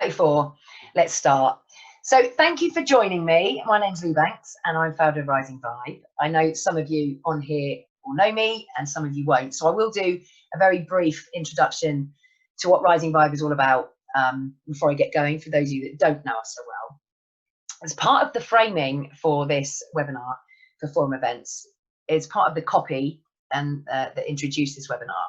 before, let's start. So thank you for joining me. My name's Lou Banks and I'm founder of Rising Vibe. I know some of you on here will know me and some of you won't. So I will do a very brief introduction to what Rising Vibe is all about before I get going, for those of you that don't know us so well. As part of the framing for this webinar for Forum Events, it's part of the copy and that introduced this webinar.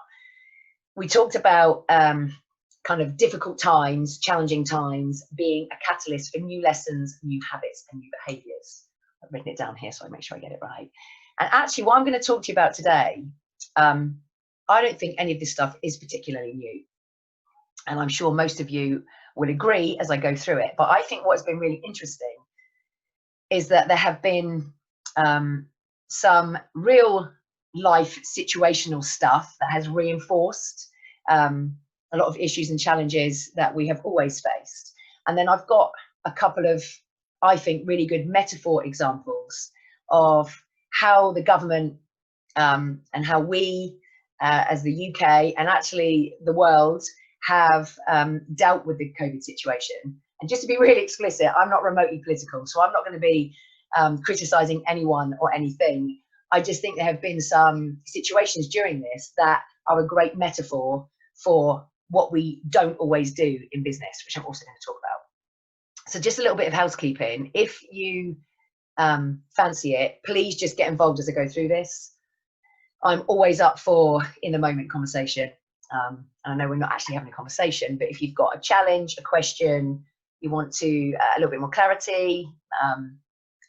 We talked about kind of difficult times, challenging times, being a catalyst for new lessons, new habits and new behaviours. I've written it down here so I make sure I get it right. And actually what I'm going to talk to you about today, I don't think any of this stuff is particularly new. And I'm sure most of you will agree as I go through it. But I think what's been really interesting is that there have been some real life situational stuff that has reinforced a lot of issues and challenges that we have always faced. And then I've got a couple of, I think, really good metaphor examples of how the government and how we as the UK and actually the world have dealt with the COVID situation. And just to be really explicit, I'm not remotely political, so I'm not going to be criticising anyone or anything. I just think there have been some situations during this that are a great metaphor for what we don't always do in business, which I'm also going to talk about. So just a little bit of housekeeping. If you fancy it, please just get involved as I go through this. I'm always up for in the moment conversation. And I know we're not actually having a conversation, but if you've got a challenge, a question, you want to a little bit more clarity,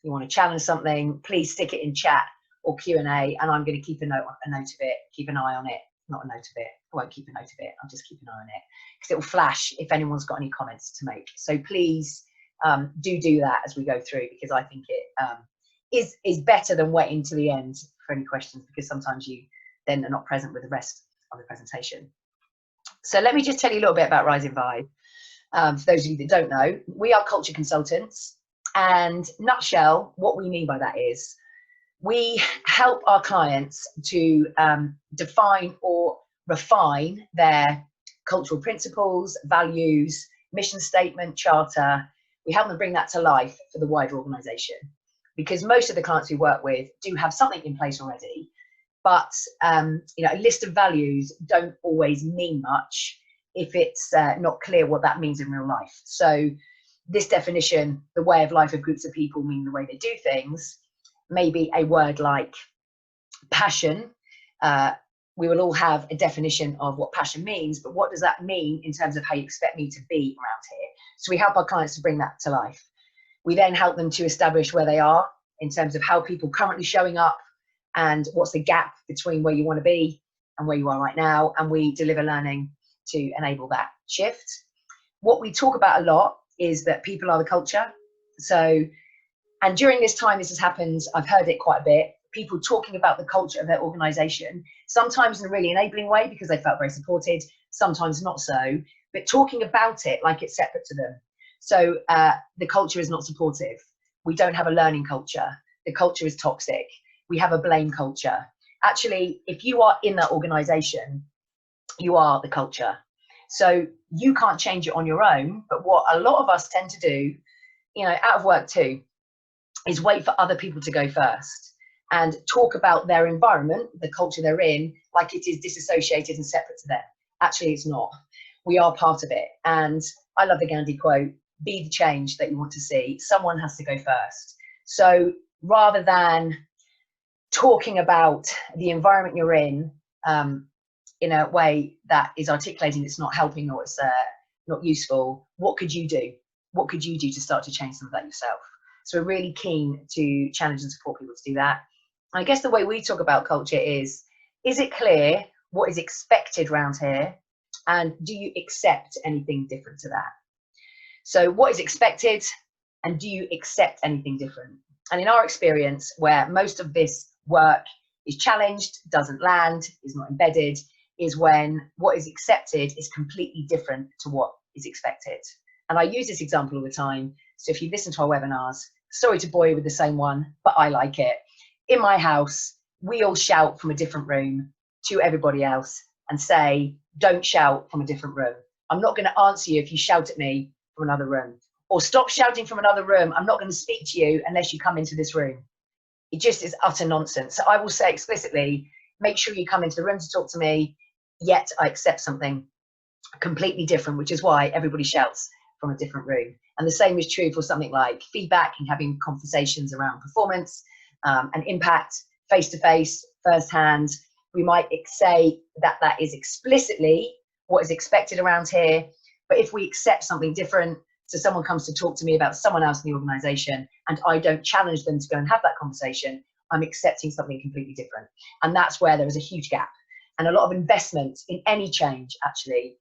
you want to challenge something, please stick it in chat or Q&A, and I'm going to keep a note of it, keep an eye on it. Not a note of it, I won't keep a note of it, I'll just keep an eye on it because it will flash if anyone's got any comments to make. So please do that as we go through, because I think it is better than waiting to the end for any questions, because sometimes you then are not present with the rest of the presentation. So let me just tell you a little bit about Rising Vibe. For those of you that don't know, we are culture consultants, and nutshell, what we mean by that is we help our clients to define or refine their cultural principles, values, mission statement, charter. We help them bring that to life for the wider organisation, because most of the clients we work with do have something in place already, but you know, a list of values don't always mean much if it's not clear what that means in real life. So this definition, the way of life of groups of people, mean the way they do things. Maybe a word like passion. We will all have a definition of what passion means, but what does that mean in terms of how you expect me to be around here? So we help our clients to bring that to life. We then help them to establish where they are in terms of how people currently showing up and what's the gap between where you want to be and where you are right now. And we deliver learning to enable that shift. What we talk about a lot is that people are the culture. So, and during this time this has happened, I've heard it quite a bit, people talking about the culture of their organisation, sometimes in a really enabling way because they felt very supported, sometimes not so, but talking about it like it's separate to them. So the culture is not supportive. We don't have a learning culture. The culture is toxic. We have a blame culture. Actually, if you are in that organisation, you are the culture. So you can't change it on your own, but what a lot of us tend to do, you know, out of work too, is wait for other people to go first and talk about their environment, the culture they're in, like it is disassociated and separate to them. Actually, it's not. We are part of it. And I love the Gandhi quote, be the change that you want to see. Someone has to go first. So rather than talking about the environment you're in a way that is articulating it's not helping or it's not useful, what could you do? What could you do to start to change some of that yourself? So we're really keen to challenge and support people to do that. I guess the way we talk about culture is it clear what is expected around here? And do you accept anything different to that? So what is expected and do you accept anything different? And in our experience, where most of this work is challenged, doesn't land, is not embedded, is when what is accepted is completely different to what is expected. And I use this example all the time. So if you listen to our webinars, sorry to bore you with the same one, but I like it. In my house, we all shout from a different room to everybody else and say, don't shout from a different room. I'm not going to answer you if you shout at me from another room, or stop shouting from another room. I'm not going to speak to you unless you come into this room. It just is utter nonsense. So I will say explicitly, make sure you come into the room to talk to me, yet I accept something completely different, which is why everybody shouts from a different room. And the same is true for something like feedback and having conversations around performance and impact, face-to-face, first-hand. We might say that that is explicitly what is expected around here, but if we accept something different, so someone comes to talk to me about someone else in the organization and I don't challenge them to go and have that conversation, I'm accepting something completely different. And that's where there is a huge gap. And a lot of investment in any change actually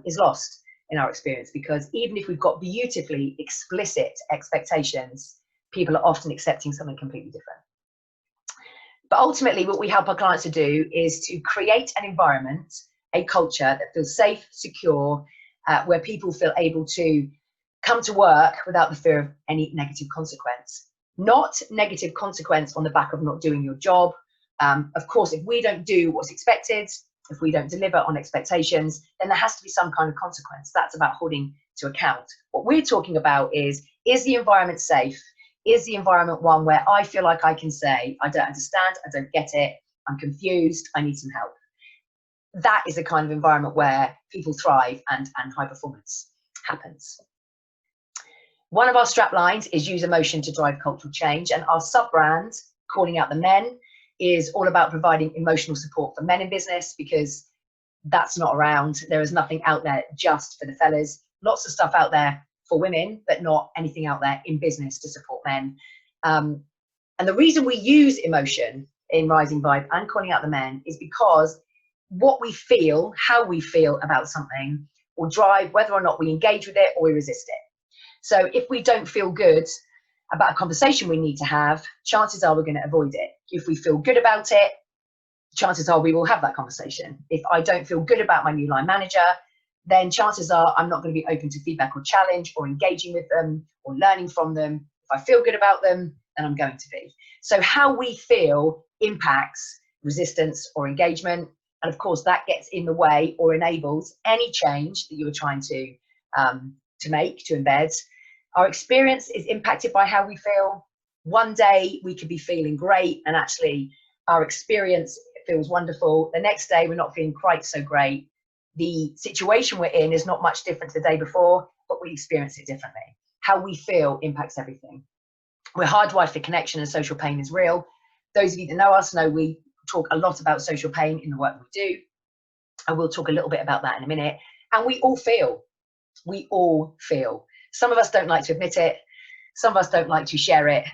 is lost in our experience, because even if we've got beautifully explicit expectations, people are often accepting something completely different. But ultimately, what we help our clients to do is to create an environment, a culture that feels safe, secure, where people feel able to come to work without the fear of any negative consequence. Not negative consequence on the back of not doing your job. Of course, if we don't do what's expected, if we don't deliver on expectations, then there has to be some kind of consequence. That's about holding to account. What we're talking about is the environment safe? Is the environment one where I feel like I can say, I don't understand, I don't get it, I'm confused, I need some help? That is the kind of environment where people thrive and high performance happens. One of our strap lines is use emotion to drive cultural change, and our sub-brand, Calling Out the Men, is all about providing emotional support for men in business, because that's not around. There is nothing out there just for the fellas. Lots of stuff out there for women, but not anything out there in business to support men. And the reason we use emotion in Rising Vibe and Calling Out the Men is because what we feel, how we feel about something, will drive whether or not we engage with it or we resist it. So if we don't feel good about a conversation we need to have, chances are we're going to avoid it. If we feel good about it, chances are we will have that conversation. If I don't feel good about my new line manager, then chances are I'm not going to be open to feedback or challenge or engaging with them or learning from them. If I feel good about them, then I'm going to be. So how we feel impacts resistance or engagement. And of course, that gets in the way or enables any change that you are trying to make, to embed. Our experience is impacted by how we feel. One day we could be feeling great and actually our experience feels wonderful. The next day we're not feeling quite so great. The situation we're in is not much different to the day before, but we experience it differently. How we feel impacts everything. We're hardwired for connection, and social pain is real. Those of you that know us know we talk a lot about social pain in the work we do. And we'll talk a little bit about that in a minute. And we all feel. We all feel. Some of us don't like to admit it. Some of us don't like to share it.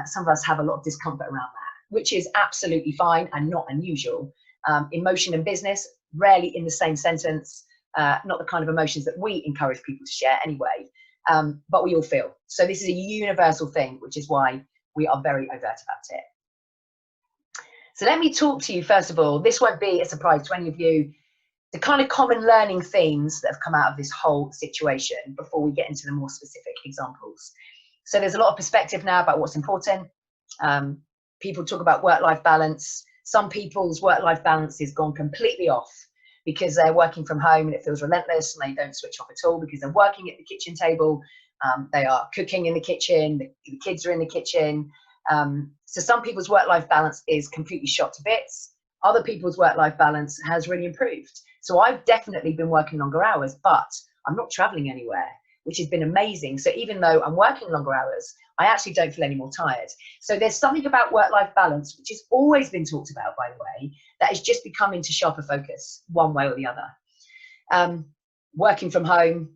Some of us have a lot of discomfort around that, which is absolutely fine and not unusual. Emotion and business, rarely in the same sentence, not the kind of emotions that we encourage people to share anyway, but we all feel. So this is a universal thing, which is why we are very overt about it. So let me talk to you, first of all, this won't be a surprise to any of you, the kind of common learning themes that have come out of this whole situation before we get into the more specific examples. So there's a lot of perspective now about what's important. People talk about work-life balance. Some people's work-life balance has gone completely off because they're working from home and it feels relentless, and they don't switch off at all because they're working at the kitchen table. They are cooking in the kitchen. The kids are in the kitchen. So some people's work-life balance is completely shot to bits. Other people's work-life balance has really improved. So I've definitely been working longer hours, but I'm not traveling anywhere, which has been amazing. So even though I'm working longer hours, I actually don't feel any more tired. So there's something about work-life balance, which has always been talked about, by the way, that has just become into sharper focus one way or the other. Working from home,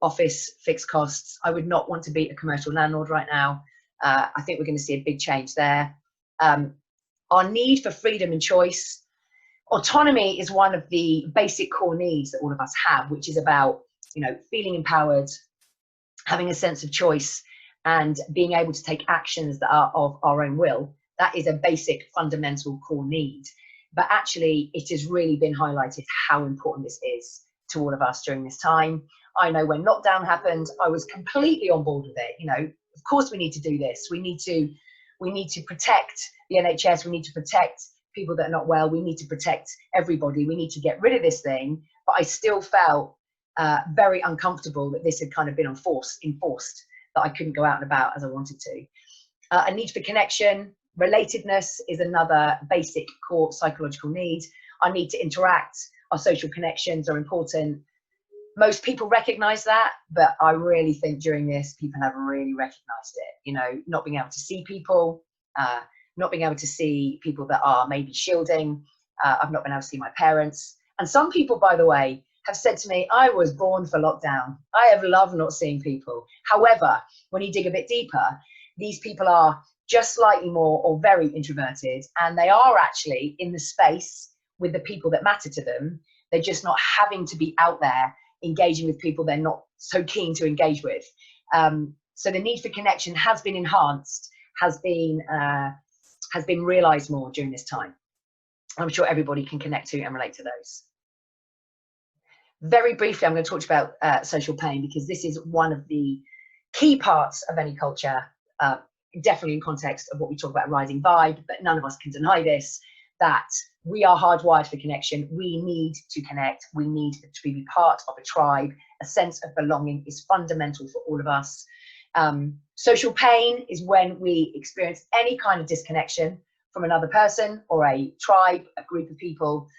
office, fixed costs. I would not want to be a commercial landlord right now. I think we're going to see a big change there. Our need for freedom and choice. Autonomy is one of the basic core needs that all of us have, which is about, feeling empowered, having a sense of choice, and being able to take actions that are of our own will. That is a basic, fundamental core need. But actually, it has really been highlighted how important this is to all of us during this time. I know when lockdown happened, I was completely on board with it. Of course we need to do this. We need to protect the NHS. We need to protect people that are not well. We need to protect everybody. We need to get rid of this thing. But I still felt very uncomfortable that this had kind of been enforced, that I couldn't go out and about as I wanted to. A need for connection, relatedness is another basic core psychological need. Our need to interact, our social connections are important. Most people recognize that, but I really think during this, people have really recognized it. You know, not being able to see people, not being able to see people that are maybe shielding. I've not been able to see my parents. And some people, by the way, have said to me, I was born for lockdown. I have loved not seeing people. However, when you dig a bit deeper, these people are just slightly more or very introverted, and they are actually in the space with the people that matter to them. They're just not having to be out there engaging with people they're not so keen to engage with. So the need for connection has been enhanced, has been realized more during this time. I'm sure everybody can connect to and relate to those. Very briefly, I'm going to talk about social pain, because this is one of the key parts of any culture, definitely in context of what we talk about rising vibe, but none of us can deny this, that we are hardwired for connection. We need to connect. We need to be part of a tribe. A sense of belonging is fundamental for all of us. Social pain is when we experience any kind of disconnection from another person or a tribe, a group of people.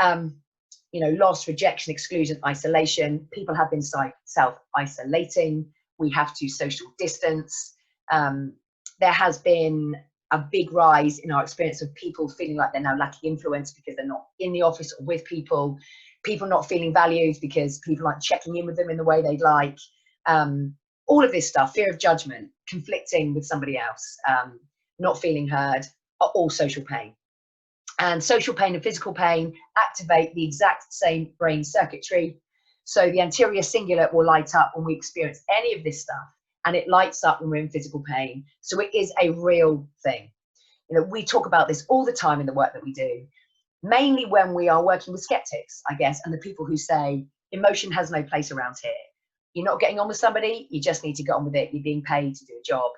You know, loss, rejection, exclusion, isolation. People have been self-isolating. We have to social distance. There has been a big rise in our experience of people feeling like they're now lacking influence because they're not in the office or with people, people not feeling valued because people aren't checking in with them in the way they'd like. All of this stuff, fear of judgment, conflicting with somebody else, not feeling heard, are all social pain. And social pain and physical pain activate the exact same brain circuitry. So the anterior cingulate will light up when we experience any of this stuff, and it lights up when we're in physical pain. So it is a real thing. You know, we talk about this all the time in the work that we do, mainly when we are working with skeptics, I guess, and the people who say emotion has no place around here. You're not getting on with somebody, you just need to get on with it. You're being paid to do a job.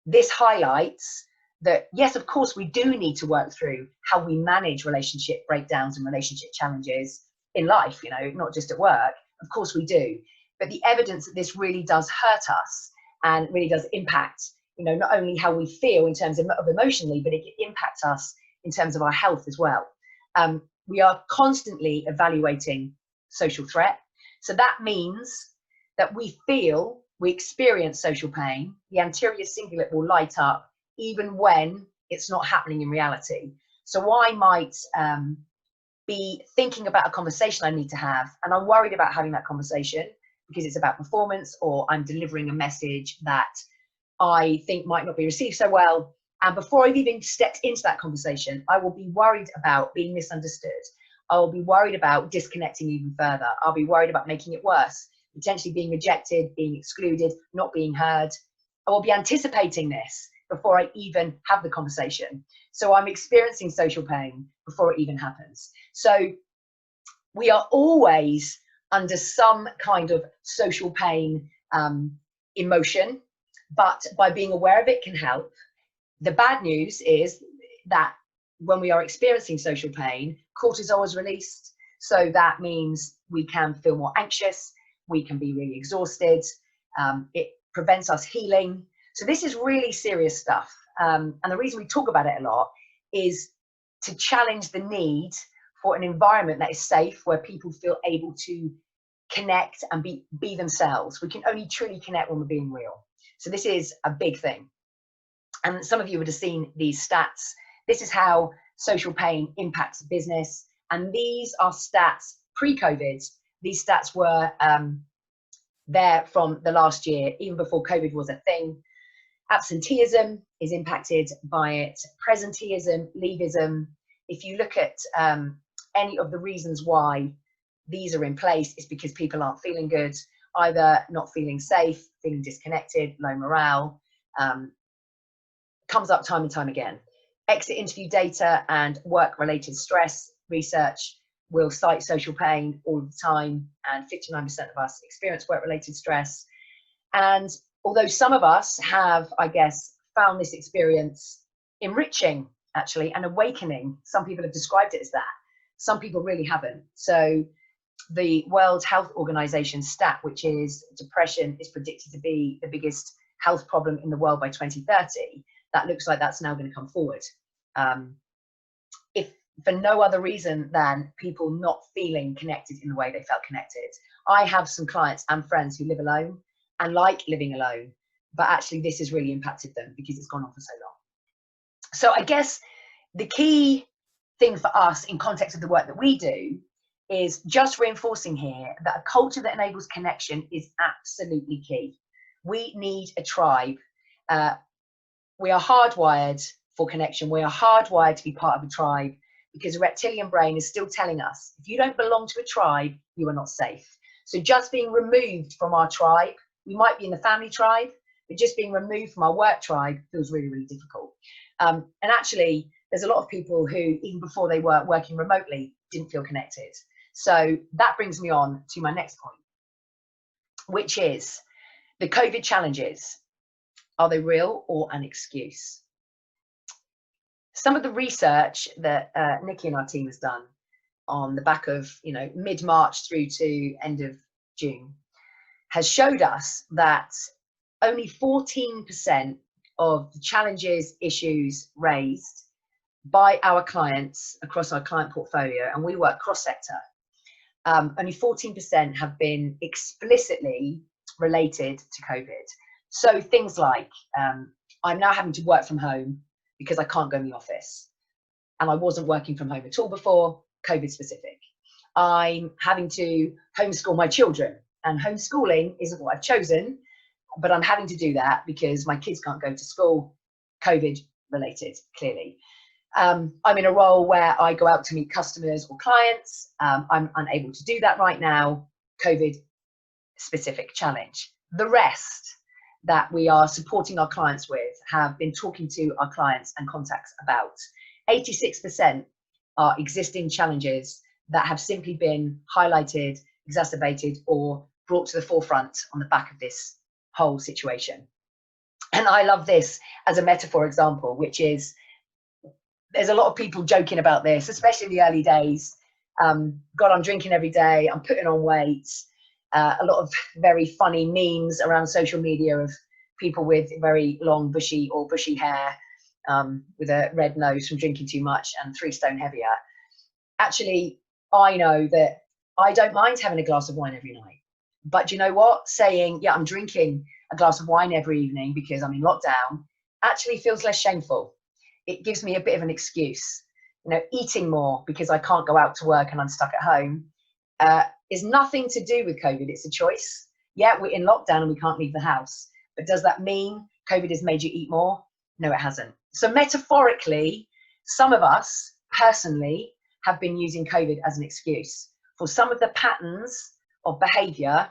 This highlights that, yes, of course, we do need to work through how we manage relationship breakdowns and relationship challenges in life, you know, not just at work. Of course we do. But the evidence that this really does hurt us and really does impact, you know, not only how we feel in terms of emotionally, but it impacts us in terms of our health as well. We are constantly evaluating social threat. So that means that we experience social pain. The anterior cingulate will light up even when it's not happening in reality. So I might be thinking about a conversation I need to have, and I'm worried about having that conversation because it's about performance, or I'm delivering a message that I think might not be received so well. And before I've even stepped into that conversation, I will be worried about being misunderstood. I will be worried about disconnecting even further. I'll be worried about making it worse, potentially being rejected, being excluded, not being heard. I will be anticipating this before I even have the conversation. So I'm experiencing social pain before it even happens. So we are always under some kind of social pain emotion, but by being aware of it can help. The bad news is that when we are experiencing social pain, cortisol is released. So that means we can feel more anxious, we can be really exhausted, it prevents us healing. So this is really serious stuff. And the reason we talk about it a lot is to challenge the need for an environment that is safe, where people feel able to connect and be themselves. We can only truly connect when we're being real. So this is a big thing. And some of you would have seen these stats. This is how social pain impacts business. And these are stats pre-COVID. These stats were there from the last year, even before COVID was a thing. Absenteeism is impacted by it. Presenteeism, leavism. If you look at any of the reasons why these are in place, it's because people aren't feeling good, either not feeling safe, feeling disconnected, low morale. Comes up time and time again. Exit interview data and work-related stress research will cite social pain all the time, and 59% of us experience work-related stress. And although some of us have, I guess, found this experience enriching, actually, and awakening, some people have described it as that. Some people really haven't. So the World Health Organization stat, which is depression is predicted to be the biggest health problem in the world by 2030, that looks like that's now going to come forward. If for no other reason than people not feeling connected in the way they felt connected. I have some clients and friends who live alone and like living alone, but actually this has really impacted them because it's gone on for so long. So I guess the key thing for us in context of the work that we do is just reinforcing here that a culture that enables connection is absolutely key. We need a tribe. We are hardwired for connection. We are hardwired to be part of a tribe because the reptilian brain is still telling us, if you don't belong to a tribe, you are not safe. So just being removed from our tribe, we might be in the family tribe, but just being removed from our work tribe feels really, really difficult. And actually, there's a lot of people who, even before they were working remotely, didn't feel connected. So that brings me on to my next point, which is the COVID challenges. Are they real or an excuse? Some of the research that Nikki and our team has done on the back of, mid-March through to end of June has showed us that only 14% of the challenges, issues raised by our clients across our client portfolio, and we work cross-sector, only 14% have been explicitly related to COVID. So things like, I'm now having to work from home because I can't go in the office. And I wasn't working from home at all before, COVID specific. I'm having to homeschool my children, and homeschooling isn't what I've chosen, but I'm having to do that because my kids can't go to school, COVID related, clearly. I'm in a role where I go out to meet customers or clients. I'm unable to do that right now, COVID specific challenge. The rest that we are supporting our clients with have been talking to our clients and contacts about. 86% are existing challenges that have simply been highlighted, exacerbated, or brought to the forefront on the back of this whole situation. And I love this as a metaphor example, which is, there's a lot of people joking about this, especially in the early days. God, I'm drinking every day, I'm putting on weight. A lot of very funny memes around social media of people with very long bushy hair, with a red nose from drinking too much and 3 stone heavier. Actually, I know that I don't mind having a glass of wine every night. But you know what? Saying, yeah, I'm drinking a glass of wine every evening because I'm in lockdown actually feels less shameful. It gives me a bit of an excuse. Eating more because I can't go out to work and I'm stuck at home is nothing to do with COVID. It's a choice. Yeah, we're in lockdown and we can't leave the house. But does that mean COVID has made you eat more? No, it hasn't. So metaphorically, some of us personally have been using COVID as an excuse for some of the patterns of behavior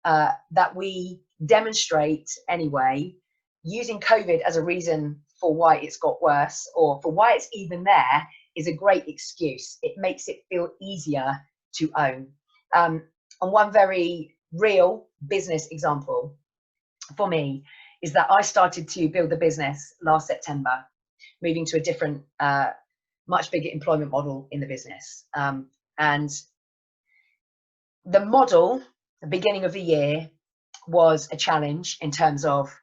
that we demonstrate anyway, using COVID as a reason for why it's got worse or for why it's even there is a great excuse. It makes it feel easier to own. And one very real business example for me is that I started to build the business last September, moving to a different, much bigger employment model in the business. And the model, the beginning of the year, was a challenge in terms of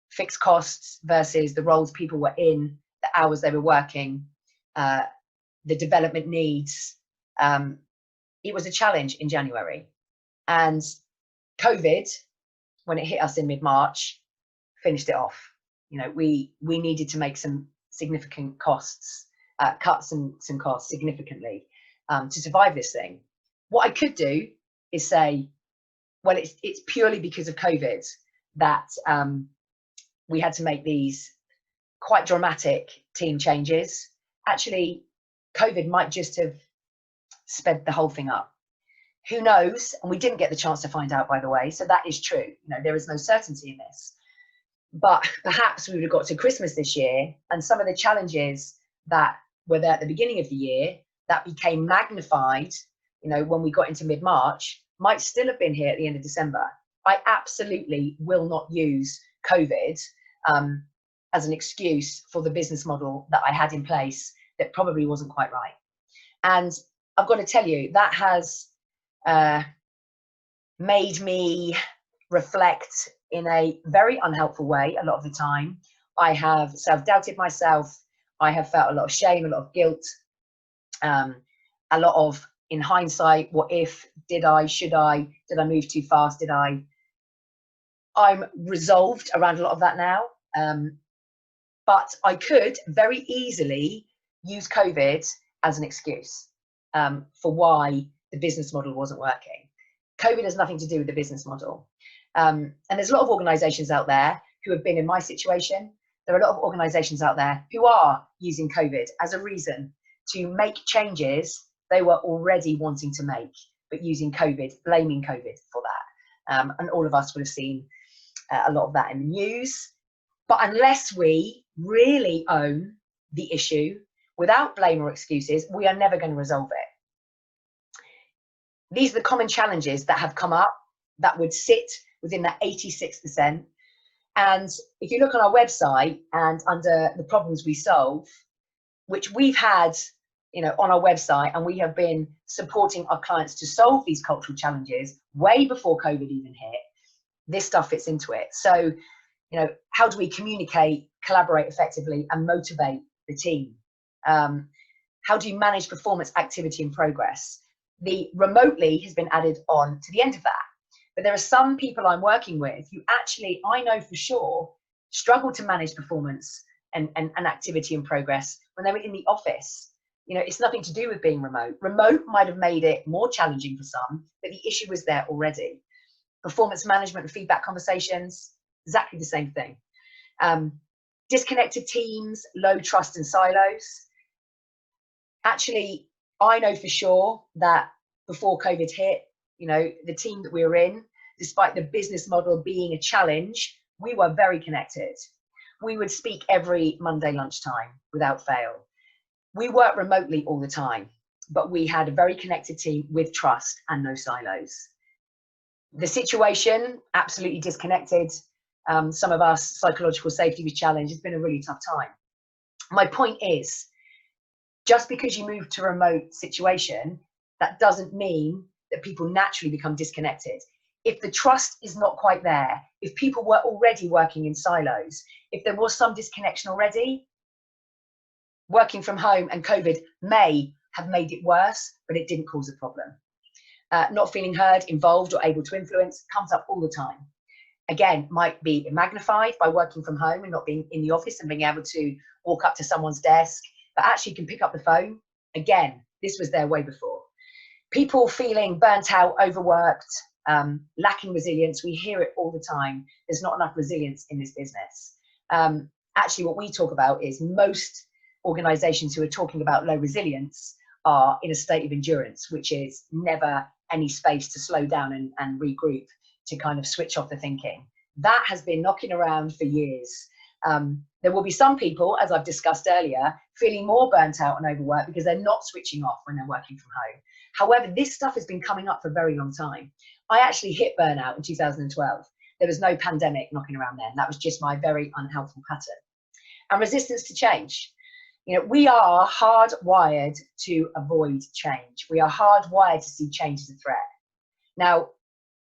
fixed costs versus the roles people were in, the hours they were working, the development needs. It was a challenge in January. And COVID, when it hit us in mid-March, finished it off. We needed to make some significant costs, cut some costs significantly to survive this thing. What I could do is say, well, it's purely because of COVID that we had to make these quite dramatic team changes. Actually, COVID might just have sped the whole thing up. Who knows? And we didn't get the chance to find out, by the way. So that is true. There is no certainty in this. But perhaps we would have got to Christmas this year, and some of the challenges that were there at the beginning of the year that became magnified, when we got into mid-March, might still have been here at the end of December. I absolutely will not use COVID as an excuse for the business model that I had in place that probably wasn't quite right. And I've got to tell you, that has made me reflect in a very unhelpful way a lot of the time. I have self-doubted myself. I have felt a lot of shame, a lot of guilt, a lot of, in hindsight, what if, did I, should I, did I move too fast, I'm resolved around a lot of that now. But I could very easily use COVID as an excuse for why the business model wasn't working. COVID has nothing to do with the business model. And there's a lot of organizations out there who have been in my situation. There are a lot of organizations out there who are using COVID as a reason to make changes they were already wanting to make, but using COVID, blaming COVID for that. And all of us would have seen a lot of that in the news. But unless we really own the issue without blame or excuses, we are never going to resolve it. These are the common challenges that have come up that would sit within that 86%. And if you look on our website and under the problems we solve, which we've had, on our website, and we have been supporting our clients to solve these cultural challenges way before COVID even hit, this stuff fits into it. So, how do we communicate, collaborate effectively, and motivate the team? How do you manage performance, activity, and progress? The remotely has been added on to the end of that. But there are some people I'm working with who actually, I know for sure, struggle to manage performance and activity and progress when they were in the office. It's nothing to do with being remote. Remote might have made it more challenging for some, but the issue was there already. Performance management and feedback conversations, exactly the same thing. Disconnected teams, low trust and silos. Actually, I know for sure that before COVID hit, the team that we were in, despite the business model being a challenge, we were very connected. We would speak every Monday lunchtime without fail. We worked remotely all the time, but we had a very connected team with trust and no silos. The situation, absolutely disconnected. Some of us, psychological safety was challenged. It's been a really tough time. My point is, just because you move to a remote situation, that doesn't mean that people naturally become disconnected. If the trust is not quite there, if people were already working in silos, if there was some disconnection already, working from home and COVID may have made it worse, but it didn't cause a problem. Not feeling heard, involved, or able to influence comes up all the time. Again, might be magnified by working from home and not being in the office and being able to walk up to someone's desk, but actually can pick up the phone. Again, this was there way before. People feeling burnt out, overworked, lacking resilience. We hear it all the time. There's not enough resilience in this business. Actually, what we talk about is most organizations who are talking about low resilience are in a state of endurance, which is never any space to slow down and regroup, to kind of switch off the thinking. That has been knocking around for years. There will be some people, as I've discussed earlier, feeling more burnt out and overworked because they're not switching off when they're working from home. However, this stuff has been coming up for a very long time. I actually hit burnout in 2012. There was no pandemic knocking around then. That was just my very unhelpful pattern. And resistance to change. We are hardwired to avoid change. We are hardwired to see change as a threat. Now,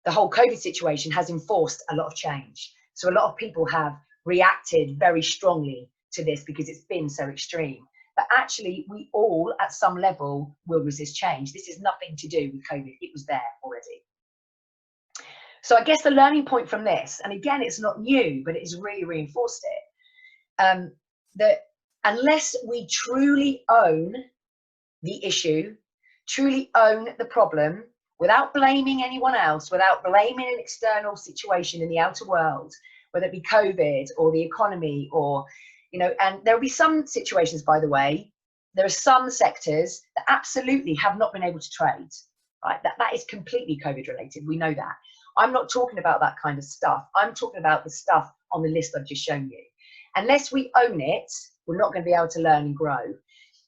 the whole COVID situation has enforced a lot of change. So a lot of people have reacted very strongly to this because it's been so extreme. But actually, we all, at some level, will resist change. This is nothing to do with COVID. It was there already. So I guess the learning point from this, and again, it's not new, but it has really reinforced it, that unless we truly own the issue, truly own the problem, without blaming anyone else, without blaming an external situation in the outer world, whether it be COVID or the economy or, and there'll be some situations, by the way, there are some sectors that absolutely have not been able to trade, right? That is completely COVID related. We know that. I'm not talking about that kind of stuff. I'm talking about the stuff on the list I've just shown you. Unless we own it, we're not going to be able to learn and grow.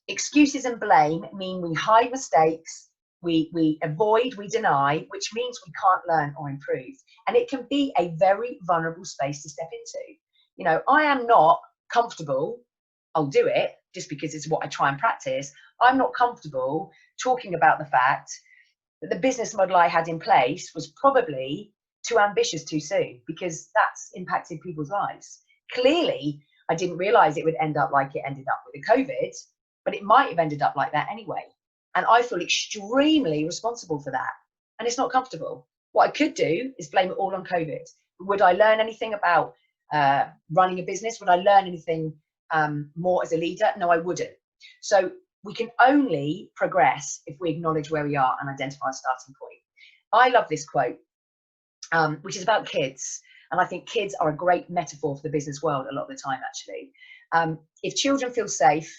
Excuses and blame mean we hide mistakes, we avoid, we deny, which means we can't learn or improve. And it can be a very vulnerable space to step into. I am not comfortable, I'll do it just because it's what I try and practice. I'm not comfortable talking about the fact that the business model I had in place was probably too ambitious too soon, because that's impacted people's lives. Clearly, I didn't realize it would end up like it ended up with the COVID, but it might have ended up like that anyway. And I feel extremely responsible for that. And it's not comfortable. What I could do is blame it all on COVID. Would I learn anything about running a business? Would I learn anything more as a leader? No, I wouldn't. So we can only progress if we acknowledge where we are and identify a starting point. I love this quote, which is about kids. And I think kids are a great metaphor for the business world a lot of the time, actually. If children feel safe,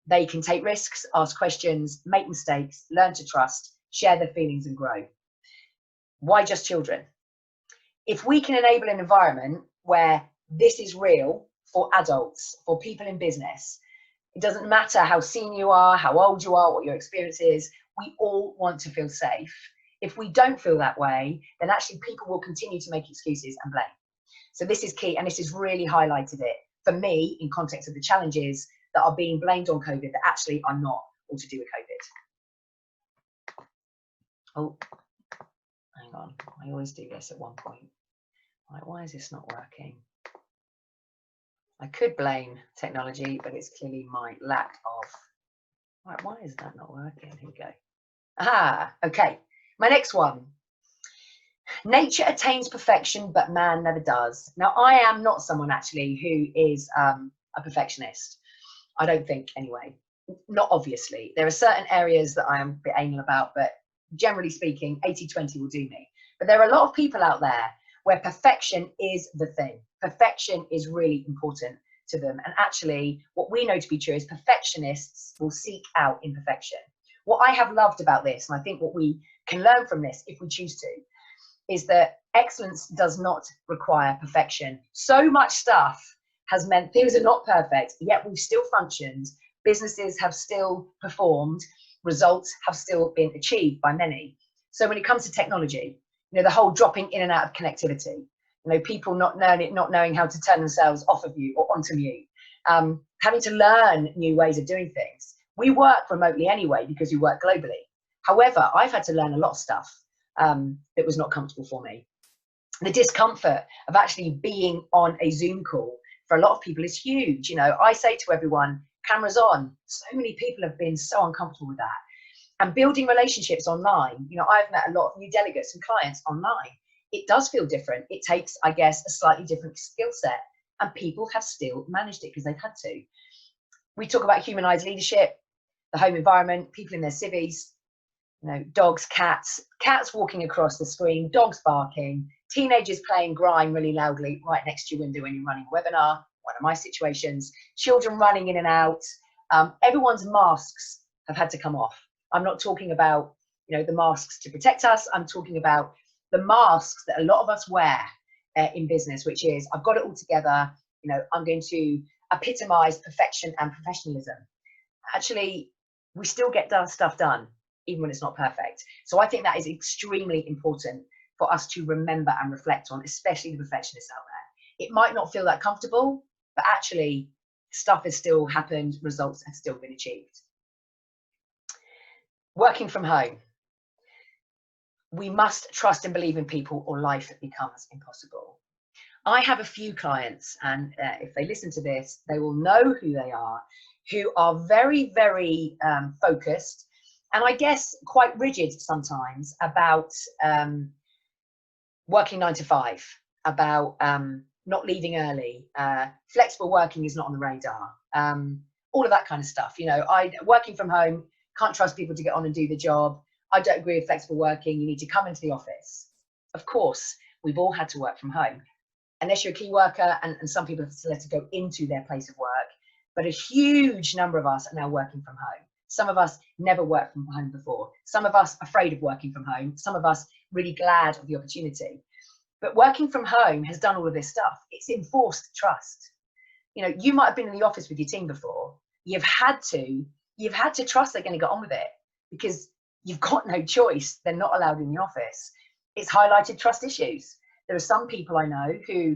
they can take risks, ask questions, make mistakes, learn to trust, share their feelings and grow. Why just children? If we can enable an environment where this is real for adults, for people in business, it doesn't matter how senior you are, how old you are, what your experience is, we all want to feel safe. If we don't feel that way, then actually people will continue to make excuses and blame. So this is key, and this has really highlighted it for me in context of the challenges that are being blamed on COVID that actually are not all to do with COVID. Oh, hang on. I always do this at one point. Like, why is this not working? I could blame technology, but it's clearly my lack of. Right, why is that not working? Here we go. Ah, okay. My next one. Nature attains perfection, but man never does. Now, I am not someone actually who is a perfectionist. I don't think, anyway. Not obviously. There are certain areas that I am a bit anal about, but generally speaking, 80-20 will do me. But there are a lot of people out there where perfection is the thing. Perfection is really important to them. And actually, what we know to be true is perfectionists will seek out imperfection. What I have loved about this, and I think what we can learn from this if we choose to, is that excellence does not require perfection. So much stuff has meant things are not perfect, yet we've still functioned, businesses have still performed, results have still been achieved by many. So when it comes to technology, you know, the whole dropping in and out of connectivity, you know, people not knowing how to turn themselves off of mute or onto mute, having to learn new ways of doing things. We work remotely anyway because we work globally. However, I've had to learn a lot of stuff that was not comfortable for me. The discomfort of actually being on a Zoom call for a lot of people is huge. You know, I say to everyone, cameras on. So many people have been so uncomfortable with that. And building relationships online, you know, I've met a lot of new delegates and clients online. It does feel different. It takes, I guess, a slightly different skill set, and people have still managed it because they've had to. We talk about humanized leadership, the home environment, people in their civvies, you know, dogs, cats walking across the screen, dogs barking, teenagers playing grime really loudly right next to your window when you're running a webinar, one of my situations, children running in and out. Everyone's masks have had to come off. I'm not talking about, you know, the masks to protect us. I'm talking about the masks that a lot of us wear in business, which is, I've got it all together. You know, I'm going to epitomize perfection and professionalism. Actually, we still get stuff done, even when it's not perfect. So I think that is extremely important for us to remember and reflect on, especially the perfectionists out there. It might not feel that comfortable, but actually stuff has still happened, results have still been achieved. Working from home. We must trust and believe in people or life becomes impossible. I have a few clients, and if they listen to this, they will know who they are, who are very, very focused, and I guess quite rigid sometimes about working 9 to 5, about not leaving early, flexible working is not on the radar, all of that kind of stuff. You know, working from home, can't trust people to get on and do the job. I don't agree with flexible working. You need to come into the office. Of course, we've all had to work from home, unless you're a key worker, and some people have still had to go into their place of work. But a huge number of us are now working from home. Some of us never worked from home before. Some of us afraid of working from home. Some of us really glad of the opportunity. But working from home has done all of this stuff. It's enforced trust. You know, you might have been in the office with your team before. You've had to trust they're going to get on with it, because you've got no choice. They're not allowed in the office. It's highlighted trust issues. There are some people I know who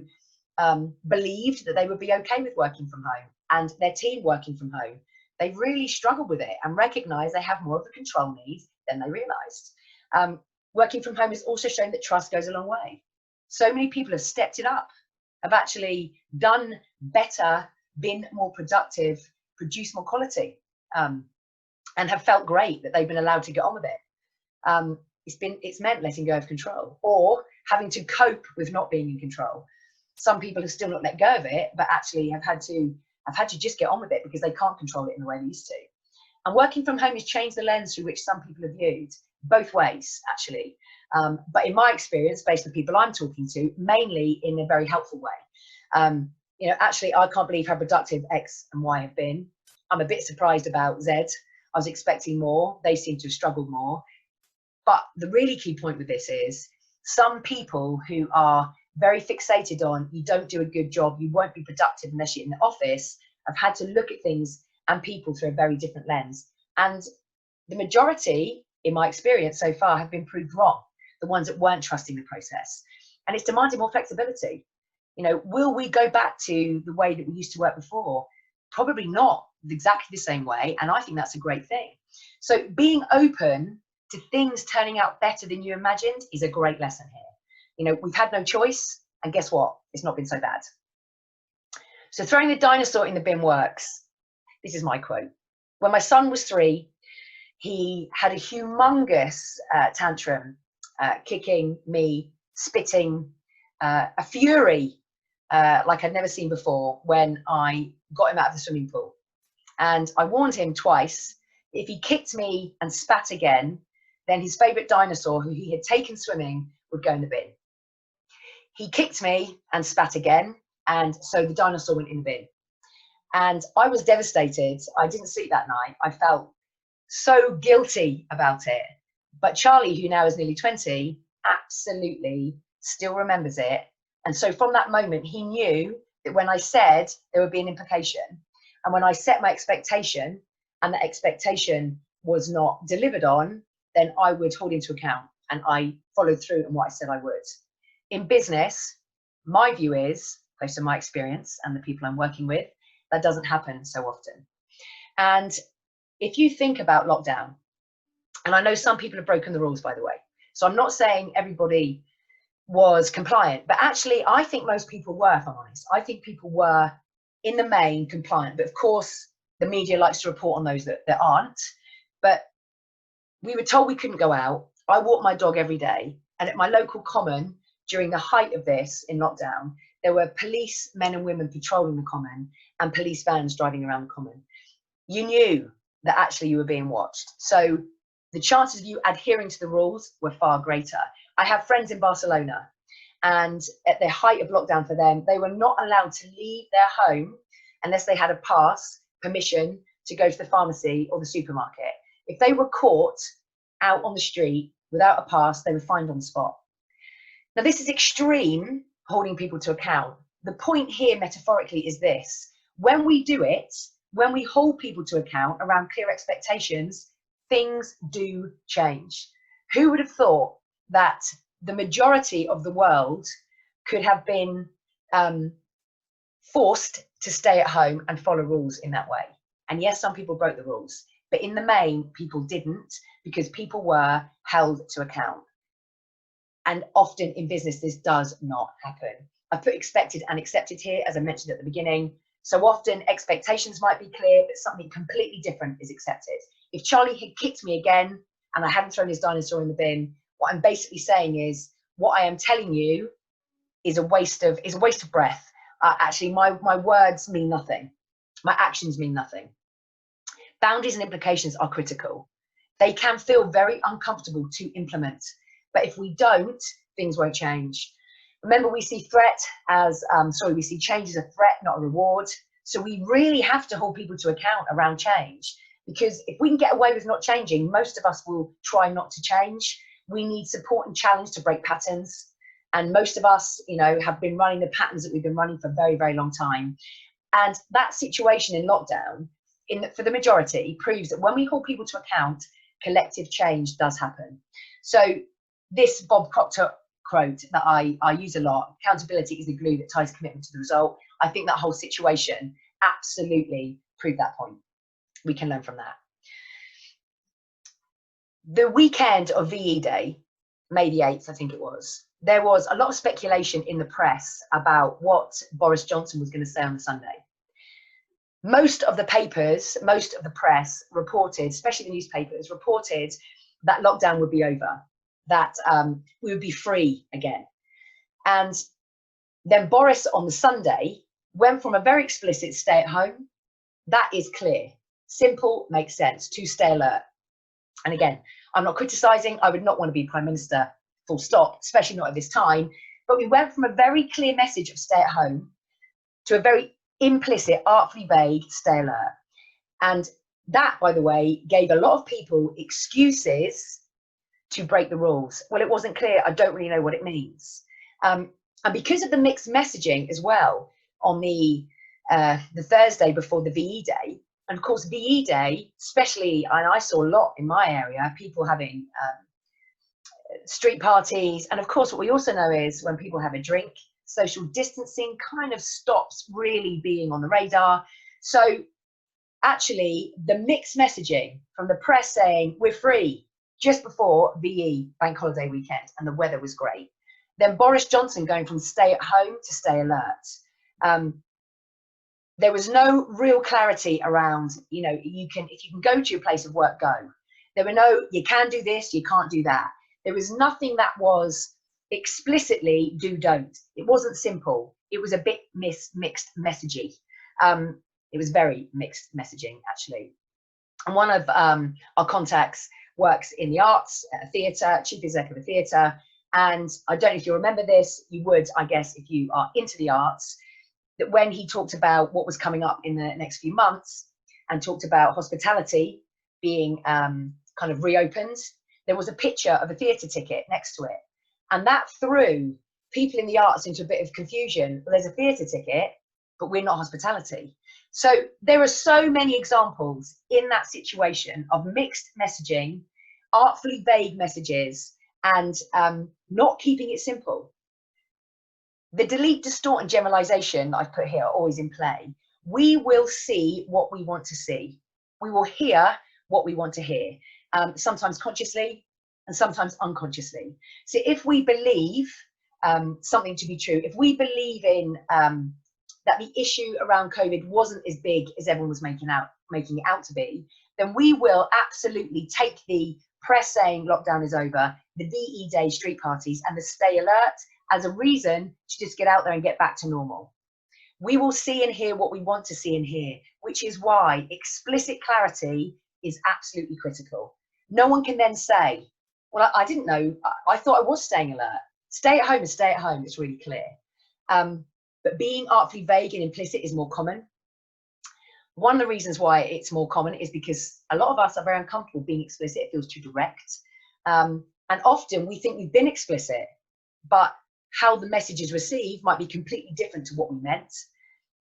believed that they would be okay with working from home, and their team working from home, they really struggled with it and recognized they have more of a control need than they realized. Working from home has also shown that trust goes a long way. So many people have stepped it up, have actually done better, been more productive, produced more quality, and have felt great that they've been allowed to get on with it. It's meant letting go of control, or having to cope with not being in control. Some people have still not let go of it, but actually have had to just get on with it because they can't control it in the way they used to. And working from home has changed the lens through which some people have viewed, both ways actually. But in my experience, based on people I'm talking to, mainly in a very helpful way. You know, actually, I can't believe how productive X and Y have been. I'm a bit surprised about Z. I was expecting more. They seem to have struggled more. But the really key point with this is some people who are very fixated on you don't do a good job, you won't be productive unless you're in the office, have had to look at things and people through a very different lens. And the majority, in my experience so far, have been proved wrong, the ones that weren't trusting the process. And it's demanding more flexibility. You know, will we go back to the way that we used to work before? Probably not exactly the same way. And I think that's a great thing. So being open to things turning out better than you imagined is a great lesson here. You know, we've had no choice, and guess what? It's not been so bad. So throwing the dinosaur in the bin works. This is my quote. When my son was 3, he had a humongous tantrum, kicking me, spitting, a fury like I'd never seen before when I got him out of the swimming pool. And I warned him twice, if he kicked me and spat again, then his favourite dinosaur, who he had taken swimming, would go in the bin. He kicked me and spat again, and so the dinosaur went in the bin. And I was devastated. I didn't sleep that night. I felt so guilty about it. But Charlie, who now is nearly 20, absolutely still remembers it. And so from that moment, he knew that when I said there would be an implication, and when I set my expectation and the expectation was not delivered on, then I would hold him to account, and I followed through on what I said I would. In business, my view is, based on my experience and the people I'm working with, that doesn't happen so often. And if you think about lockdown, and I know some people have broken the rules, by the way, so I'm not saying everybody was compliant, but actually I think most people were, if I'm honest. I think people were in the main compliant, but of course the media likes to report on those that aren't. But we were told we couldn't go out. I walk my dog every day, and at my local common during the height of this in lockdown, there were police men and women patrolling the common and police vans driving around the common. You knew that actually you were being watched. So the chances of you adhering to the rules were far greater. I have friends in Barcelona, and at the height of lockdown for them, they were not allowed to leave their home unless they had a pass, permission to go to the pharmacy or the supermarket. If they were caught out on the street without a pass, they were fined on the spot. Now, this is extreme holding people to account. The point here, metaphorically, is this. When we do it, when we hold people to account around clear expectations, things do change. Who would have thought that the majority of the world could have been forced to stay at home and follow rules in that way? And yes, some people broke the rules, but in the main, people didn't, because people were held to account. And often in business, this does not happen. I put expected and accepted here, as I mentioned at the beginning. So often expectations might be clear, but something completely different is accepted. If Charlie had kicked me again and I hadn't thrown his dinosaur in the bin, what I'm basically saying is what I am telling you is a waste of breath. Actually, my words mean nothing. My actions mean nothing. Boundaries and implications are critical. They can feel very uncomfortable to implement, but if we don't, things won't change. Remember, we see we see change as a threat, not a reward. So we really have to hold people to account around change, because if we can get away with not changing, most of us will try not to change. We need support and challenge to break patterns. And most of us, have been running the patterns that we've been running for a very, very long time. And that situation in lockdown, for the majority, proves that when we hold people to account, collective change does happen. So this Bob Proctor quote that I use a lot, accountability is the glue that ties commitment to the result. I think that whole situation absolutely proved that point. We can learn from that. The weekend of VE Day, May the 8th, I think it was, there was a lot of speculation in the press about what Boris Johnson was going to say on the Sunday. Most of the papers, most of the press reported, especially the newspapers, reported that lockdown would be over, that we would be free again. And then Boris on the Sunday went from a very explicit stay at home, that is clear, simple, makes sense, to stay alert. And again, I'm not criticising, I would not want to be Prime Minister, full stop, especially not at this time. But we went from a very clear message of stay at home to a very implicit, artfully vague stay alert. And that, by the way, gave a lot of people excuses to break the rules. Well, it wasn't clear. I don't really know what it means. And because of the mixed messaging as well on the Thursday before the VE Day, and of course, VE Day, especially, and I saw a lot in my area, people having street parties. And of course, what we also know is when people have a drink, social distancing kind of stops really being on the radar. So actually, the mixed messaging from the press saying we're free just before VE, bank holiday weekend, and the weather was great. Then Boris Johnson going from stay at home to stay alert. There was no real clarity around, you know, if you can go to your place of work, go. There were no, you can do this, you can't do that. There was nothing that was explicitly do, don't. It wasn't simple. It was a bit mixed messaging. It was very mixed messaging, actually. And one of our contacts works in the arts, theatre, chief exec of a theatre. And I don't know if you remember this, you would, I guess, if you are into the arts, that when he talked about what was coming up in the next few months and talked about hospitality being kind of reopened, there was a picture of a theatre ticket next to it. And that threw people in the arts into a bit of confusion. Well, there's a theatre ticket, but we're not hospitality. So there are so many examples in that situation of mixed messaging, artfully vague messages, and not keeping it simple. The delete, distort, and generalization I've put here are always in play. We will see what we want to see. We will hear what we want to hear, sometimes consciously and sometimes unconsciously. So if we believe something to be true, if we believe in that the issue around COVID wasn't as big as everyone was making it out to be, then we will absolutely take the press saying lockdown is over, the VE Day street parties, and the stay alert as a reason to just get out there and get back to normal. We will see and hear what we want to see and hear, which is why explicit clarity is absolutely critical. No one can then say, well, I didn't know, I thought I was staying alert. Stay at home and stay at home, it's really clear. But being artfully vague and implicit is more common. One of the reasons why it's more common is because a lot of us are very uncomfortable being explicit. It feels too direct. And often we think we've been explicit, but how the message is received might be completely different to what we meant.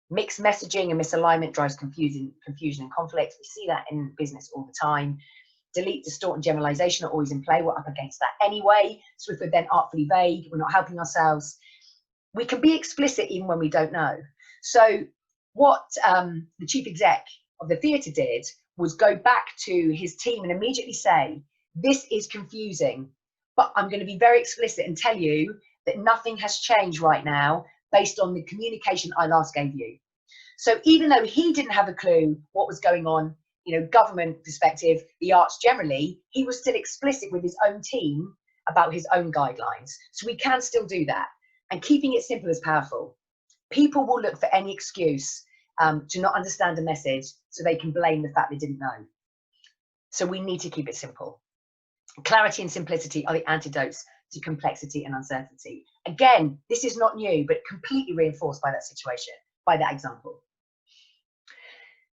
Mixed messaging and misalignment drives confusion and conflict. We see that in business all the time. Delete, distort, and generalization are always in play. We're up against that anyway. So if we're then artfully vague, we're not helping ourselves. We can be explicit even when we don't know. So what the chief exec of the theatre did was go back to his team and immediately say, this is confusing, but I'm going to be very explicit and tell you that nothing has changed right now based on the communication I last gave you. So even though he didn't have a clue what was going on, you know, government perspective, the arts generally, he was still explicit with his own team about his own guidelines. So we can still do that. And keeping it simple is powerful. People will look for any excuse to not understand a message so they can blame the fact they didn't know. So we need to keep it simple. Clarity and simplicity are the antidotes to complexity and uncertainty. Again, this is not new, but completely reinforced by that situation, by that example.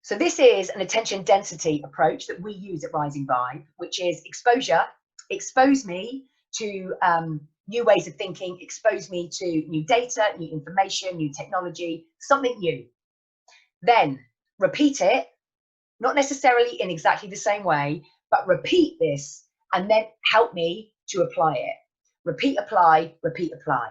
So this is an attention density approach that we use at Rising Vibe, which is exposure. Expose me to new ways of thinking, expose me to new data, new information, new technology, something new. Then repeat it, not necessarily in exactly the same way, but repeat this and then help me to apply it. Repeat, apply, repeat, apply.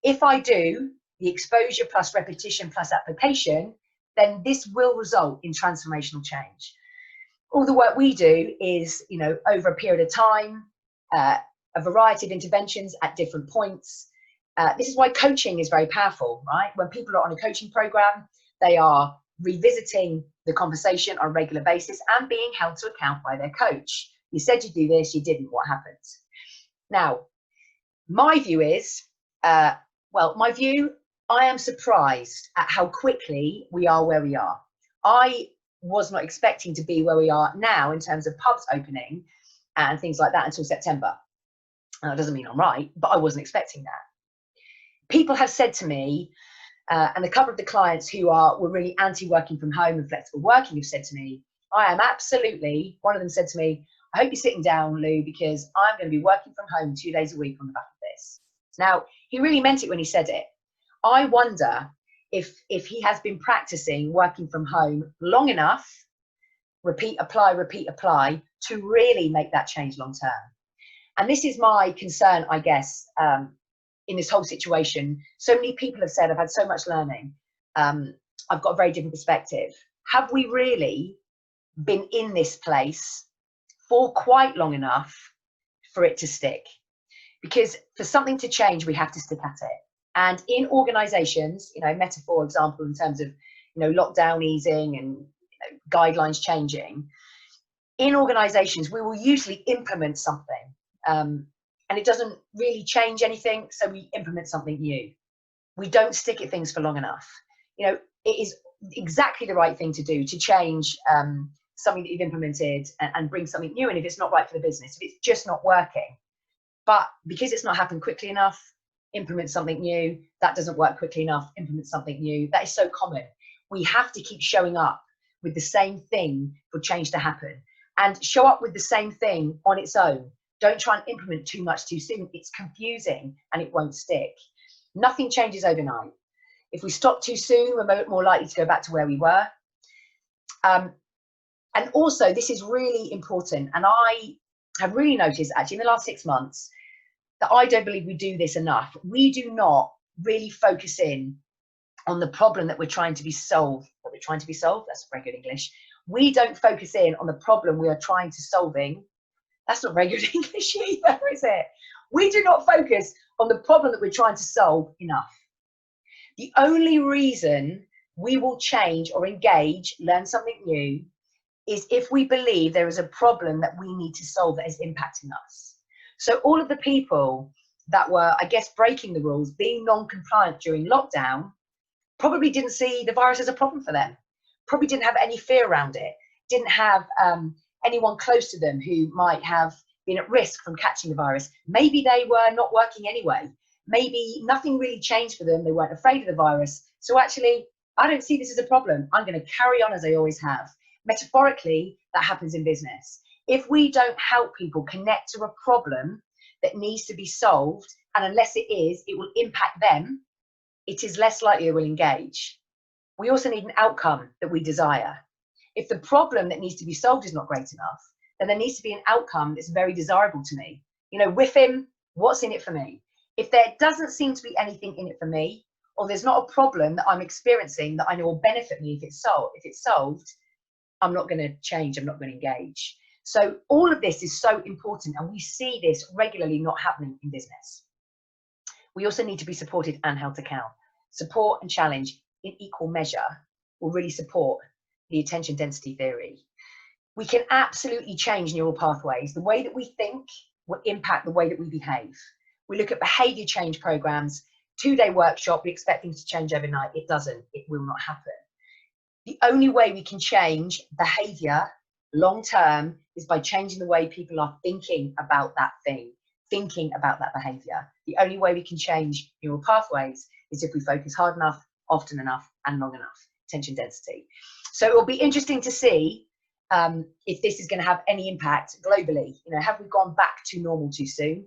If I do the exposure plus repetition plus application, then this will result in transformational change. All the work we do is, you know, over a period of time, a variety of interventions at different points. This is why coaching is very powerful, right? When people are on a coaching program, they are revisiting the conversation on a regular basis and being held to account by their coach. You said you do this, you didn't, what happens? Now, my view is, I am surprised at how quickly we are where we are. I was not expecting to be where we are now in terms of pubs opening and things like that until September. That doesn't mean I'm right, but I wasn't expecting that. People have said to me, and a couple of the clients who were really anti-working from home and flexible working have said to me, I am absolutely, one of them said to me, I hope you're sitting down, Lou, because I'm going to be working from home 2 days a week on the back of this. Now, he really meant it when he said it. I wonder if he has been practicing working from home long enough, repeat, apply, to really make that change long term. And this is my concern, I guess, in this whole situation. So many people have said, I've had so much learning. I've got a very different perspective. Have we really been in this place for quite long enough for it to stick? Because for something to change, we have to stick at it. And in organizations, you know, metaphor example in terms of, you know, lockdown easing and, you know, guidelines changing, in organizations, we will usually implement something. And it doesn't really change anything, so we implement something new. We don't stick at things for long enough. You know, it is exactly the right thing to do to change something that you've implemented and bring something new in if it's not right for the business, if it's just not working. But because it's not happened quickly enough, implement something new. That doesn't work quickly enough, implement something new. That is so common. We have to keep showing up with the same thing for change to happen, and show up with the same thing on its own. Don't try and implement too much too soon. It's confusing and it won't stick. Nothing changes overnight. If we stop too soon, we're more likely to go back to where we were. And also, this is really important. And I have really noticed actually in the last 6 months that I don't believe we do this enough. We do not really focus in on the problem that we're trying to be solved. That's very good English. We don't focus in on the problem we are trying to solving. That's not very good English either, is it? We do not focus on the problem that we're trying to solve enough. The only reason we will change or engage, learn something new, is if we believe there is a problem that we need to solve that is impacting us. So all of the people that were, I guess, breaking the rules, being non-compliant during lockdown, probably didn't see the virus as a problem for them, probably didn't have any fear around it, didn't have anyone close to them who might have been at risk from catching the virus. Maybe they were not working anyway. Maybe nothing really changed for them. They weren't afraid of the virus. So actually, I don't see this as a problem. I'm going to carry on as I always have. Metaphorically, that happens in business. If we don't help people connect to a problem that needs to be solved, and unless it is, it will impact them, it is less likely they will engage. We also need an outcome that we desire. If the problem that needs to be solved is not great enough, then there needs to be an outcome that's very desirable to me. You know, with him, what's in it for me? If there doesn't seem to be anything in it for me, or there's not a problem that I'm experiencing that I know will benefit me if it's solved, I'm not going to change, I'm not going to engage. So all of this is so important, and we see this regularly not happening in business. We also need to be supported and held to account. Support and challenge in equal measure will really support the attention density theory. We can absolutely change neural pathways. The way that we think will impact the way that we behave. We look at behavior change programs, 2-day workshop, we expect things to change overnight. It doesn't, it will not happen. The only way we can change behavior long term is by changing the way people are thinking about that thing, thinking about that behavior. The only way we can change neural pathways is if we focus hard enough, often enough, and long enough. Attention density. So it will be interesting to see if this is going to have any impact globally. You know, have we gone back to normal too soon?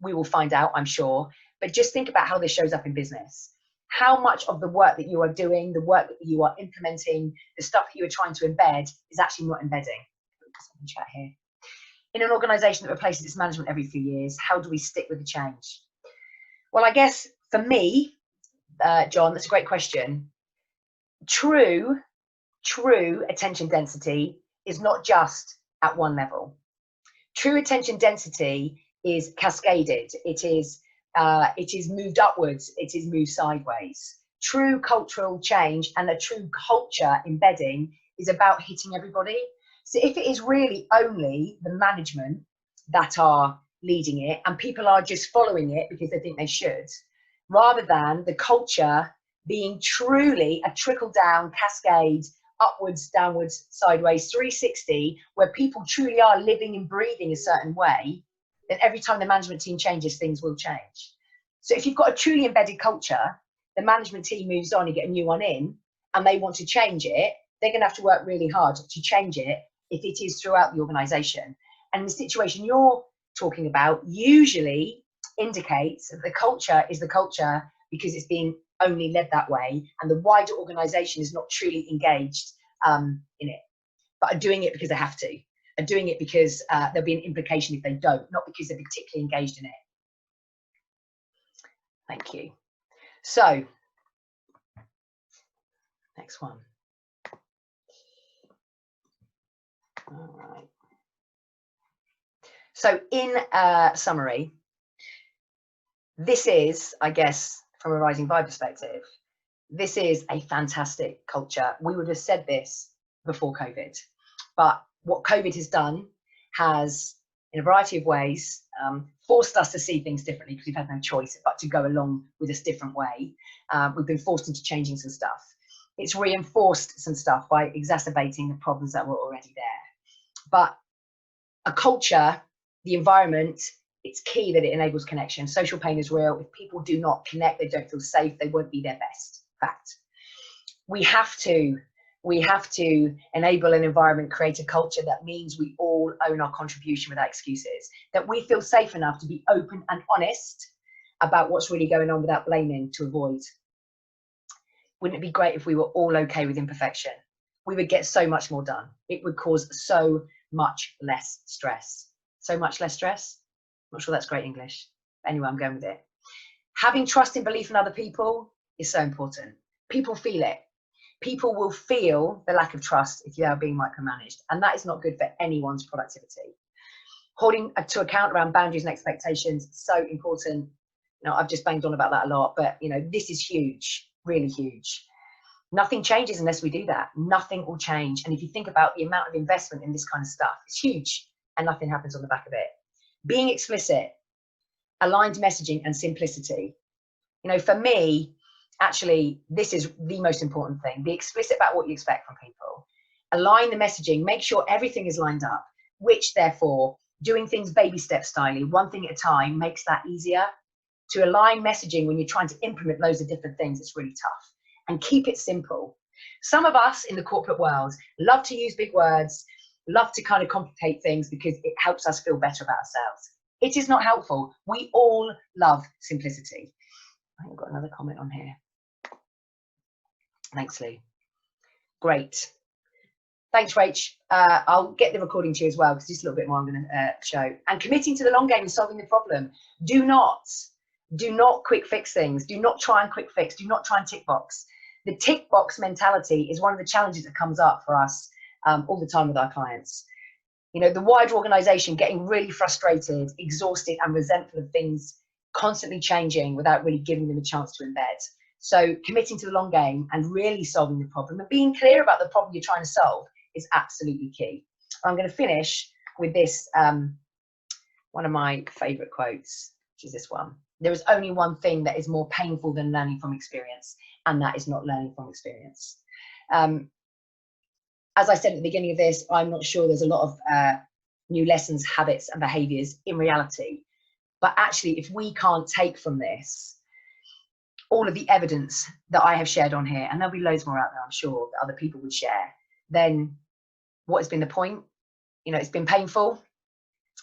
We will find out, I'm sure. But just think about how this shows up in business. How much of the work that you are doing, the work that you are implementing, the stuff that you are trying to embed is actually not embedding. Chat here. In an organization that replaces its management every few years, how do we stick with the change? Well, I guess for me, John, that's a great question. True attention density is not just at one level. True attention density is cascaded. It is moved upwards. It is moved sideways. True cultural change and a true culture embedding is about hitting everybody. So if it is really only the management that are leading it and people are just following it because they think they should, rather than the culture being truly a trickle down cascade, upwards, downwards, sideways, 360, where people truly are living and breathing a certain way, then every time the management team changes, things will change. So if you've got a truly embedded culture, the management team moves on and get a new one in, and they want to change it, they're going to have to work really hard to change it if it is throughout the organization. And the situation you're talking about usually indicates that the culture is the culture because it's being only led that way, and the wider organization is not truly engaged in it, but are doing it because they have to, are doing it because there'll be an implication if they don't, not because they're particularly engaged in it. Thank you. So, next one. All right. So in summary, this is, I guess, from a Rising Vibe perspective, this is a fantastic culture. We would have said this before COVID, but what COVID has done has, in a variety of ways, forced us to see things differently because we've had no choice but to go along with this different way. We've been forced into changing some stuff. It's reinforced some stuff by exacerbating the problems that were already there. But a culture, the environment, it's key that it enables connection. Social pain is real. If people do not connect, they don't feel safe, they won't be their best. Fact. We have to enable an environment, create a culture that means we all own our contribution without excuses, that we feel safe enough to be open and honest about what's really going on without blaming to avoid. Wouldn't it be great if we were all okay with imperfection? We would get so much more done. It would cause so much less stress. So much less stress? I'm not sure that's great English. Anyway, I'm going with it. Having trust and belief in other people is so important. People feel it. People will feel the lack of trust if you are being micromanaged, and that is not good for anyone's productivity. Holding to account around boundaries and expectations, so important. You know, I've just banged on about that a lot, but you know, this is huge, really huge. Nothing changes unless we do that. Nothing will change. And if you think about the amount of investment in this kind of stuff, it's huge, and nothing happens on the back of it. Being explicit, aligned messaging, and simplicity. You know, for me, actually, this is the most important thing. Be explicit about what you expect from people. Align the messaging, make sure everything is lined up, which therefore, doing things baby step style, one thing at a time, makes that easier. To align messaging when you're trying to implement loads of different things, it's really tough. And keep it simple. Some of us in the corporate world love to use big words, love to kind of complicate things because it helps us feel better about ourselves. It is not helpful. We all love simplicity. I think I've got another comment on here. Thanks, Lou. Great. Thanks, Rach. I'll get the recording to you as well, because just a little bit more I'm going to show. And committing to the long game and solving the problem. Do not quick fix things. Do not try and quick fix. Do not try and tick box. The tick box mentality is one of the challenges that comes up for us all the time with our clients. You know, the wider organization getting really frustrated, exhausted, and resentful of things constantly changing without really giving them a chance to embed. So committing to the long game and really solving the problem and being clear about the problem you're trying to solve is absolutely key. I'm going to finish with this, one of my favorite quotes, which is this one. There is only one thing that is more painful than learning from experience, and that is not learning from experience. As I said at the beginning of this, I'm not sure there's a lot of new lessons, habits, and behaviours in reality. But actually, if we can't take from this all of the evidence that I have shared on here, and there'll be loads more out there, I'm sure, that other people would share, then what has been the point? You know, it's been painful,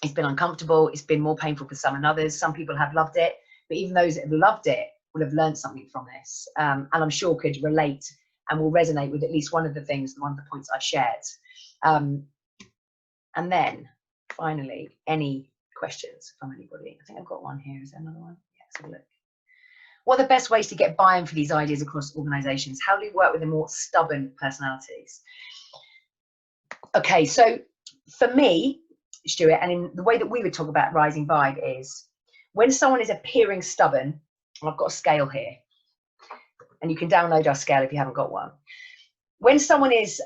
it's been uncomfortable, it's been more painful for some than others. Some people have loved it, but even those that have loved it will have learned something from this, and I'm sure could relate and will resonate with at least one of the things, one of the points I've shared. And then, finally, any questions from anybody? I think I've got one here. Is there another one? Yeah, let's have a look. What are the best ways to get buy-in for these ideas across organisations? How do we work with the more stubborn personalities? Okay, so for me, Stuart, and in the way that we would talk about rising vibe is when someone is appearing stubborn, and I've got a scale here, and you can download our scale if you haven't got one. When someone is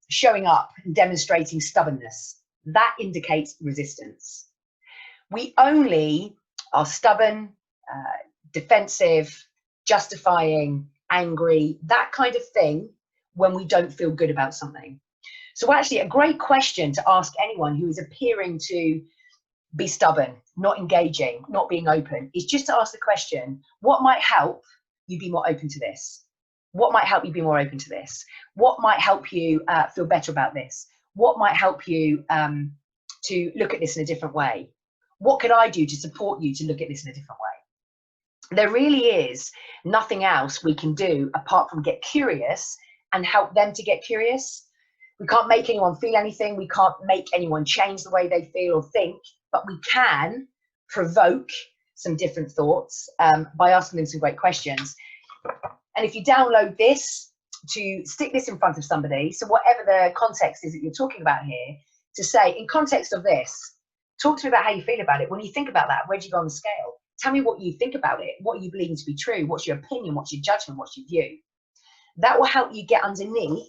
showing up and demonstrating stubbornness, that indicates resistance. We only are stubborn, defensive, justifying, angry, that kind of thing when we don't feel good about something. So actually a great question to ask anyone who is appearing to be stubborn, not engaging, not being open, is just to ask the question, what might help you be more open to this? What might help you be more open to this? What might help you feel better about this? What might help you to look at this in a different way? What could I do to support you to look at this in a different way? There really is nothing else we can do apart from get curious and help them to get curious. We can't make anyone feel anything. We can't make anyone change the way they feel or think, but we can provoke some different thoughts by asking them some great questions. And if you download this, to stick this in front of somebody, so whatever the context is that you're talking about here, to say, in context of this, talk to me about how you feel about it. When you think about that, where do you go on the scale? Tell me what you think about it. What are you believing to be true? What's your opinion? What's your judgment? What's your view? That will help you get underneath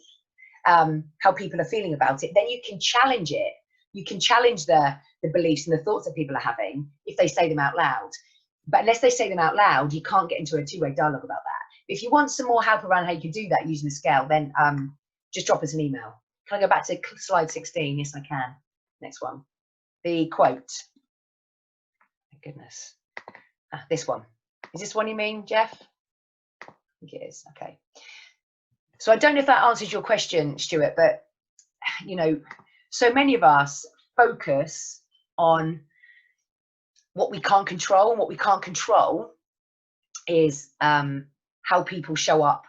how people are feeling about it. Then you can challenge it. You can challenge the beliefs and the thoughts that people are having if they say them out loud. But unless they say them out loud, you can't get into a two-way dialogue about that. If you want some more help around how you can do that using the scale, then just drop us an email. Can I go back to slide 16? Yes, I can. Next one. The quote. My goodness. This one. Is this one you mean, Jeff? I think it is. Okay. So I don't know if that answers your question, Stuart, but, you know, so many of us focus on what we can't control, and what we can't control is how people show up,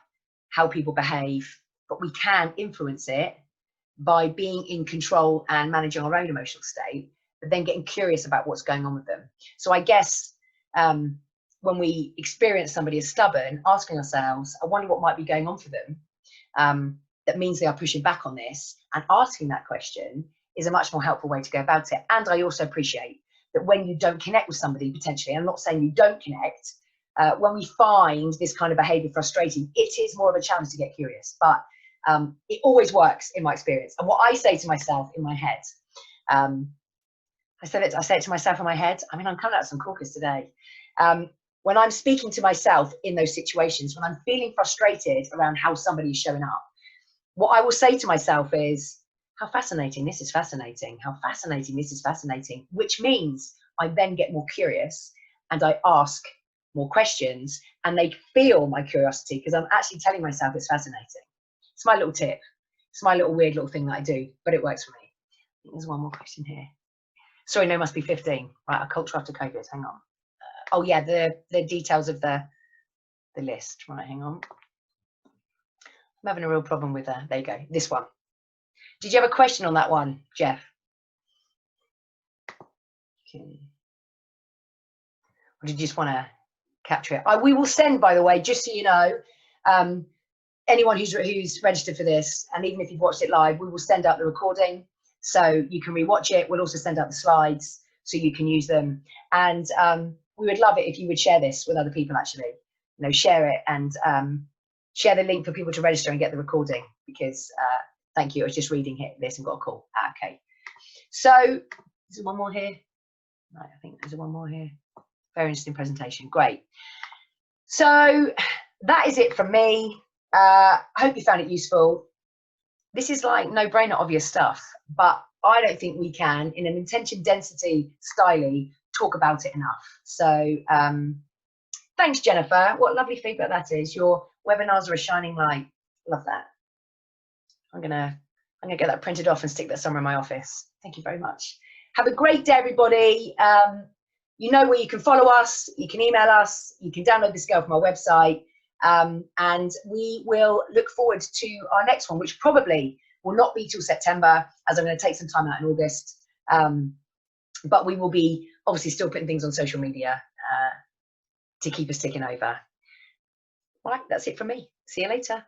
how people behave, but we can influence it by being in control and managing our own emotional state, but then getting curious about what's going on with them. So I guess when we experience somebody as stubborn, asking ourselves, I wonder what might be going on for them, that means they are pushing back on this, and asking that question is a much more helpful way to go about it. And I also appreciate that when you don't connect with somebody, potentially, I'm not saying you don't connect, when we find this kind of behavior frustrating, it is more of a challenge to get curious, but it always works in my experience. And what I say to myself in my head, I say it to myself in my head. I mean, I'm coming out with some corkers today. When I'm speaking to myself in those situations, when I'm feeling frustrated around how somebody is showing up, what I will say to myself is, how fascinating, this is fascinating. How fascinating, this is fascinating, which means I then get more curious and I ask more questions, and they feel my curiosity because I'm actually telling myself it's fascinating. It's my little tip. It's my little weird little thing that I do, but it works for me. I think there's one more question here. Sorry, no, it must be 15. Right, a culture after COVID, hang on. Oh yeah, the details of the list. Right, hang on. I'm having a real problem with there you go, this one. Did you have a question on that one, Jeff? Okay. Or did you just want to capture it? We will send, by the way, just so you know, anyone who's registered for this, and even if you've watched it live, we will send out the recording so you can rewatch it. We'll also send out the slides so you can use them. And we would love it if you would share this with other people, actually. You know, share it and share the link for people to register and get the recording, because thank you. I was just reading this and got a call. Okay. So is there one more here? Right, I think there's one more here. Very interesting presentation. Great. So that is it from me. I hope you found it useful. This is like no-brainer obvious stuff, but I don't think we can, in an attention density styly, talk about it enough. So thanks, Jennifer. What lovely feedback that is. Your webinars are a shining light. Love that. I'm gonna get that printed off and stick that somewhere in my office. Thank you very much. Have a great day, everybody. You know where you can follow us, you can email us, you can download the scale from our website, and we will look forward to our next one, which probably will not be till September, as I'm going to take some time out in August, but we will be obviously still putting things on social media to keep us ticking over. All right, that's it from me. See you later.